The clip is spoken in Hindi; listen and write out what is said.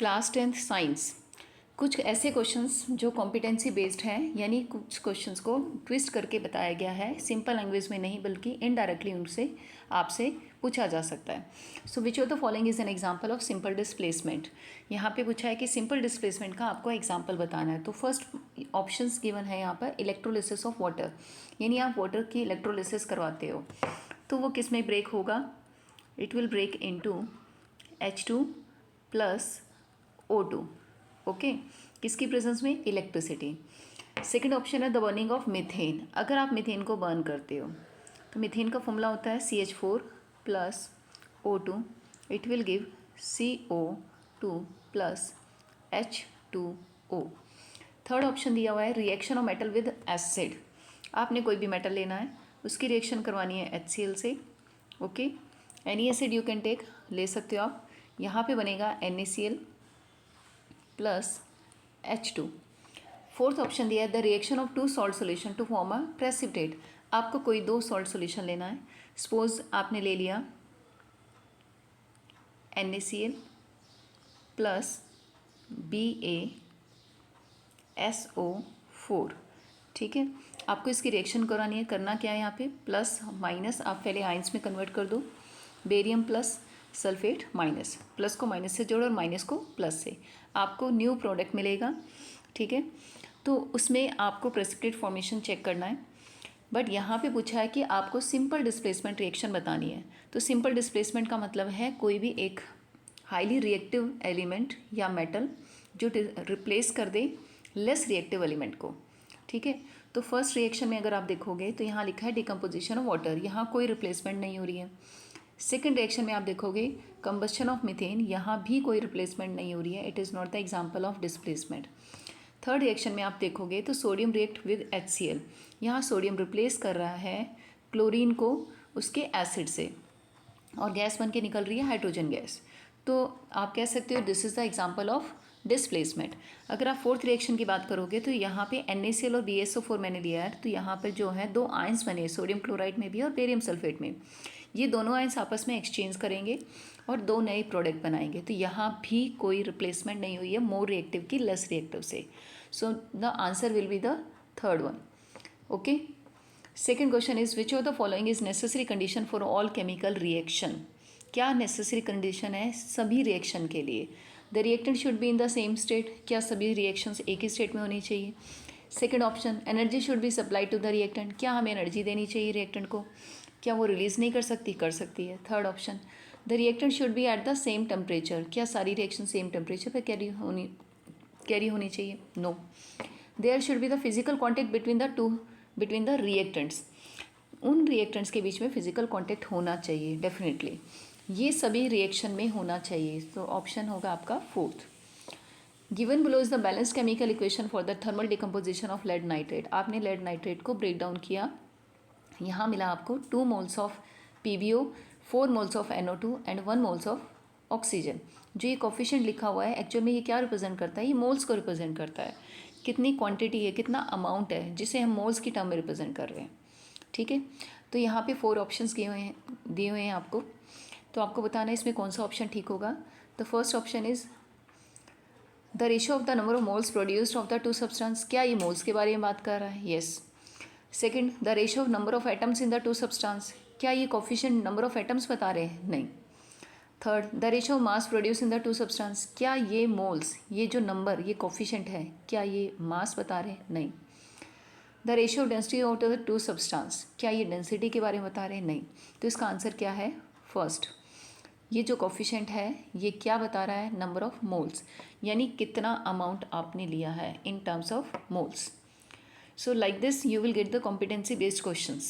Class 10th science. कुछ ऐसे क्वेश्चंस जो कॉम्पिटेंसी बेस्ड हैं, यानी कुछ क्वेश्चंस को ट्विस्ट करके बताया गया है, सिंपल लैंग्वेज में नहीं बल्कि इनडायरेक्टली उनसे आपसे पूछा जा सकता है। So which of the following is an example of simple displacement. यहाँ पे पूछा है कि सिंपल डिस्प्लेसमेंट का आपको एग्जांपल बताना है। तो फर्स्ट ऑप्शंस गिवन है यहाँ पर इलेक्ट्रोलिसिस ऑफ वाटर, यानी आप वाटर की इलेक्ट्रोलिसिस करवाते हो तो वो किस में ब्रेक होगा? It will break into H2 plus O2। Okay, किसकी प्रेजेंस में? इलेक्ट्रिसिटी। सेकेंड ऑप्शन है द बर्निंग ऑफ मीथेन। अगर आप मीथेन को बर्न करते हो तो मीथेन का फॉर्मूला होता है CH4 plus O2, it will give CO2 plus H2O। Third option दिया हुआ है reaction of metal with acid. आपने कोई भी मेटल लेना है, उसकी रिएक्शन करवानी है HCl से। Okay, any acid you can take, ले सकते हो आप। यहाँ पे बनेगा NaCl plus H2। Fourth option दिया है the reaction of two salt solution to form a precipitate. आपको कोई दो सॉल्ट सोल्यूशन लेना है। सपोज आपने ले लिया NaCl प्लस BaSO4। ठीक है, आपको इसकी रिएक्शन करानी है। करना क्या है यहाँ पे? प्लस माइनस आप पहले आइंस में कन्वर्ट कर दो। Barium plus sulphate minus, plus को माइनस से जोड़ो और माइनस को प्लस से, आपको न्यू प्रोडक्ट मिलेगा। ठीक है, तो उसमें आपको प्रेसिपिटेट फॉर्मेशन चेक करना है। बट यहाँ पे पूछा है कि आपको सिंपल डिस्प्लेसमेंट रिएक्शन बतानी है। तो सिंपल डिस्प्लेसमेंट का मतलब है कोई भी एक हाईली रिएक्टिव एलिमेंट या मेटल जो रिप्लेस कर दे लेस रिएक्टिव एलिमेंट को। ठीक है, तो फर्स्ट रिएक्शन में अगर आप देखोगे तो यहाँ लिखा है डिकम्पोजिशन ऑफ वाटर, यहाँ कोई रिप्लेसमेंट नहीं हो रही है। सेकेंड रिएक्शन में आप देखोगे कंबस्शन ऑफ मीथेन, यहाँ भी कोई रिप्लेसमेंट नहीं हो रही है। It is not the example of displacement. Third reaction में आप देखोगे तो सोडियम रिएक्ट विद HCl, यहाँ सोडियम रिप्लेस कर रहा है क्लोरीन को उसके एसिड से और गैस बन के निकल रही है हाइड्रोजन गैस। तो आप कह सकते हो this is the example of displacement. अगर आप फोर्थ रिएक्शन की बात करोगे तो यहाँ पे NaCl और BaSO4 मैंने लिया है, तो यहाँ पर जो है दो आयंस बने सोडियम क्लोराइड में भी और बेरियम सल्फेट में। ये दोनों आयंस आपस में एक्सचेंज करेंगे और दो नए प्रोडक्ट बनाएंगे। तो यहाँ भी कोई रिप्लेसमेंट नहीं हुई है मोर रिएक्टिव की लेस रिएक्टिव से। So the answer will be the third one. Okay, second question is which of the following is necessary condition for all chemical reaction. क्या नेसेसरी कंडीशन है सभी रिएक्शन के लिए? The reactant should be in the same state, क्या सभी रिएक्शंस एक ही स्टेट में होनी चाहिए? Second option energy should be supply to the reactant, क्या हमें एनर्जी देनी चाहिए रिएक्टेंट को? क्या वो रिलीज़ नहीं कर सकती? कर सकती है। Third option the reactant should be at the same temperature, क्या सारी रिएक्शन सेम टेम्परेचर पर कैरी होनी चाहिए? No. There should be the physical contact between the reactants, उन रिएक्टेंट्स के बीच में फिजिकल कॉन्टैक्ट होना चाहिए डेफिनेटली, ये सभी रिएक्शन में होना चाहिए। तो ऑप्शन होगा आपका fourth. Given below is the balance chemical equation for the thermal decomposition of lead nitrate. आपने लेड नाइट्रेट को ब्रेक डाउन किया, यहाँ मिला आपको 2 moles of PbO, 4 moles of NO2 and 1 moles of oxygen. जो ये कोफिशिएंट लिखा हुआ है एक्चुअल में ये क्या रिप्रेजेंट करता है? ये मोल्स को रिप्रेजेंट करता है, कितनी क्वांटिटी है, कितना अमाउंट है जिसे हम मोल्स की टर्म में रिप्रेजेंट कर रहे हैं। ठीक है, तो यहाँ पे 4 ऑप्शंस दिए हुए हैं आपको, तो आपको बताना है इसमें कौन सा ऑप्शन ठीक होगा। The first option is the ratio of the number of moles produced of the two substance, क्या ये मोल्स के बारे में बात कर रहा है? Yes. Second the ratio of number of atoms in the two substance, क्या ये कोफिशिएंट नंबर ऑफ एटम्स बता रहे हैं? नहीं। Third the ratio of mass produce in the two substance, क्या ये मोल्स, ये जो नंबर, ये कोफिशिएंट है, क्या ये मास बता रहे हैं? नहीं। The ratio of density of the two substance, क्या ये डेंसिटी के बारे में बता रहे हैं? नहीं। तो इसका आंसर क्या है? फर्स्ट। ये जो कोफिशिएंट है ये क्या बता रहा है? नंबर ऑफ मोल्स, यानी कितना अमाउंट आपने लिया है in terms of moles. So like this you will get the competency based questions.